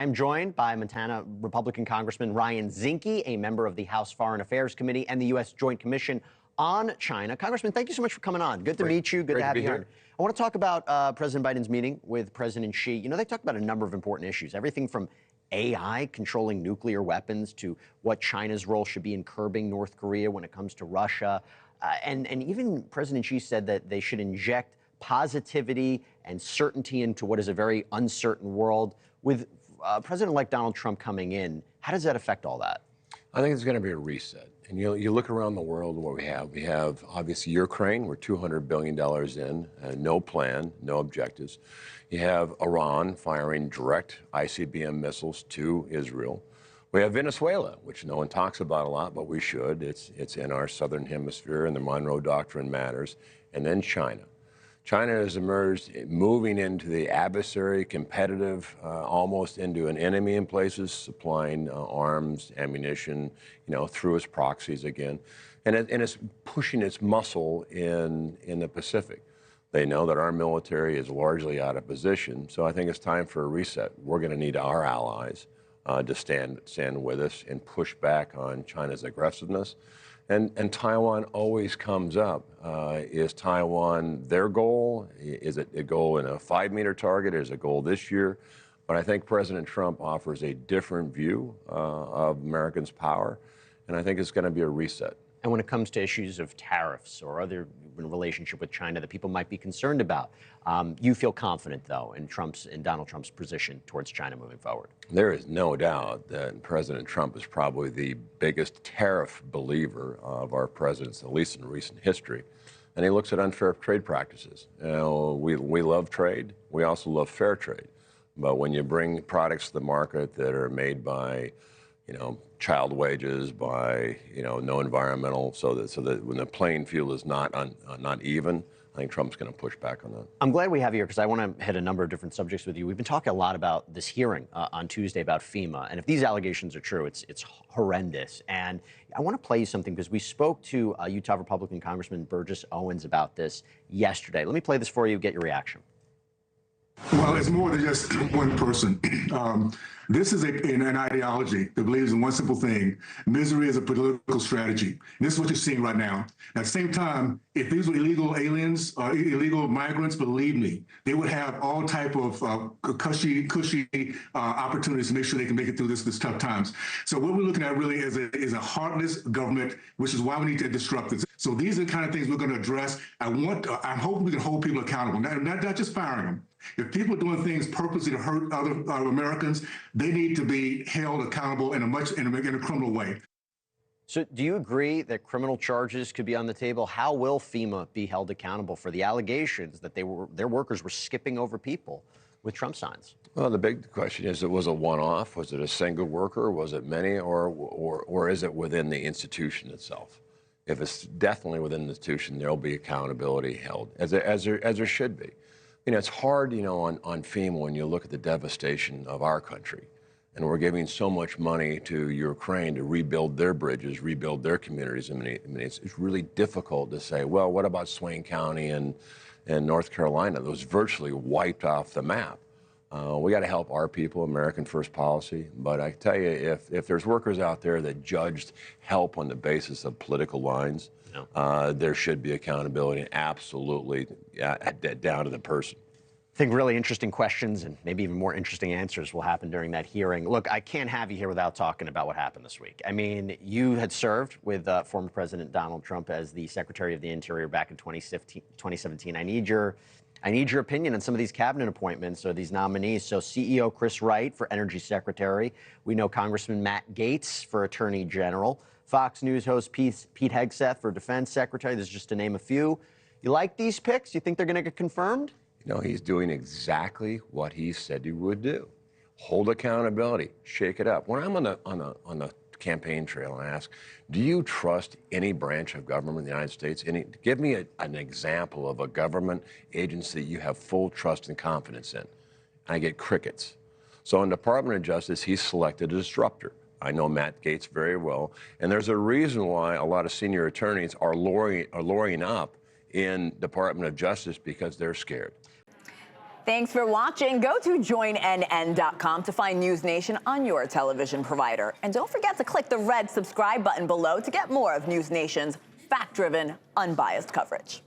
I'm joined by Montana Republican Congressman Ryan Zinke, a member of the House Foreign Affairs Committee and the U.S. Joint Commission on China. Congressman, thank you so much for coming on. Good to meet you. Good to have you here. I want to talk about President Biden's meeting with President Xi. You know, they talked about a number of important issues, everything from AI controlling nuclear weapons to what China's role should be in curbing North Korea when it comes to Russia. And even President Xi said that they should inject positivity and certainty into what is a very uncertain world. With President-elect Donald Trump coming in, how does that affect all that? I think it's going to be a reset. And you look around the world, what we have obviously Ukraine, we're $200 billion in, no plan, no objectives. You have Iran firing direct ICBM missiles to Israel. We have Venezuela, which no one talks about a lot, but we should. It's in our southern hemisphere, and the Monroe Doctrine matters. And then China. China has emerged, moving into the adversary, competitive, almost into an enemy in places, supplying arms, ammunition, through its proxies again. And it's pushing its muscle in the Pacific. They know that our military is largely out of position, so I think it's time for a reset. We're going to need our allies to stand with us and push back on China's aggressiveness. And Taiwan always comes up. Is Taiwan their goal? Is it a goal in a 5-meter target? Is it a goal this year? But I think President Trump offers a different view of Americans' power, and I think it's going to be a reset. And when it comes to issues of tariffs or other relationship with China that people might be concerned about, you feel confident, though, in Donald Trump's position towards China moving forward? There is no doubt that President Trump is probably the biggest tariff believer of our presidents, at least in recent history. And he looks at unfair trade practices. We love trade. We also love fair trade. But when you bring products to the market that are made by child wages, by no environmental, so that when the playing field is not even, I think Trump's going to push back on that. I'm glad we have you here because I want to hit a number of different subjects with you. We've been talking a lot about this hearing on Tuesday about FEMA, and if these allegations are true, it's horrendous. And I want to play you something because we spoke to Utah Republican Congressman Burgess Owens about this yesterday. Let me play this for you. Get your reaction. Well, it's more than just one person. This is an ideology that believes in one simple thing: misery is a political strategy. And this is what you're seeing right now. At the same time, if these were illegal aliens or illegal migrants, believe me, they would have all type of cushy opportunities to make sure they can make it through this tough times. So what we're looking at really is a heartless government, which is why we need to disrupt this. So these are the kind of things we're going to address. I'm hoping we can hold people accountable, not just firing them. If people are doing things purposely to hurt other Americans, they need to be held accountable in a criminal way. So do you agree that criminal charges could be on the table? How will FEMA be held accountable for the allegations that their workers were skipping over people with Trump signs? Well, the big question is, was it one-off? Was it a single worker? Was it many? Or is it within the institution itself? If it's definitely within the institution, there'll be accountability held, as there should be. It's hard, on FEMA when you look at the devastation of our country, and we're giving so much money to Ukraine to rebuild their bridges, rebuild their communities. It's really difficult to say, well, what about Swain County and North Carolina? Those virtually wiped off the map. We got to help our people, American First policy. But I tell you, if there's workers out there that judged help on the basis of political lines, there should be accountability, absolutely, down to the person. I think really interesting questions and maybe even more interesting answers will happen during that hearing. Look, I can't have you here without talking about what happened this week. I mean, you had served with former President Donald Trump as the Secretary of the Interior back in 2017. I need your opinion on some of these cabinet appointments or these nominees. So CEO Chris Wright for Energy Secretary. We know Congressman Matt Gaetz for Attorney General. Fox News host Pete Hegseth for Defense Secretary. This is just to name a few. You like these picks? You think they're going to get confirmed? He's doing exactly what he said he would do. Hold accountability, shake it up. When I'm on the campaign trail and I ask, do you trust any branch of government in the United States? Give me an example of a government agency you have full trust and confidence in. And I get crickets. So in the Department of Justice, he's selected a disruptor. I know Matt Gaetz very well, and there's a reason why a lot of senior attorneys are lawyering up in Department of Justice, because they're scared. Thanks for watching. Go to joinnn.com to find News Nation on your television provider. And don't forget to click the red subscribe button below to get more of News Nation's fact-driven, unbiased coverage.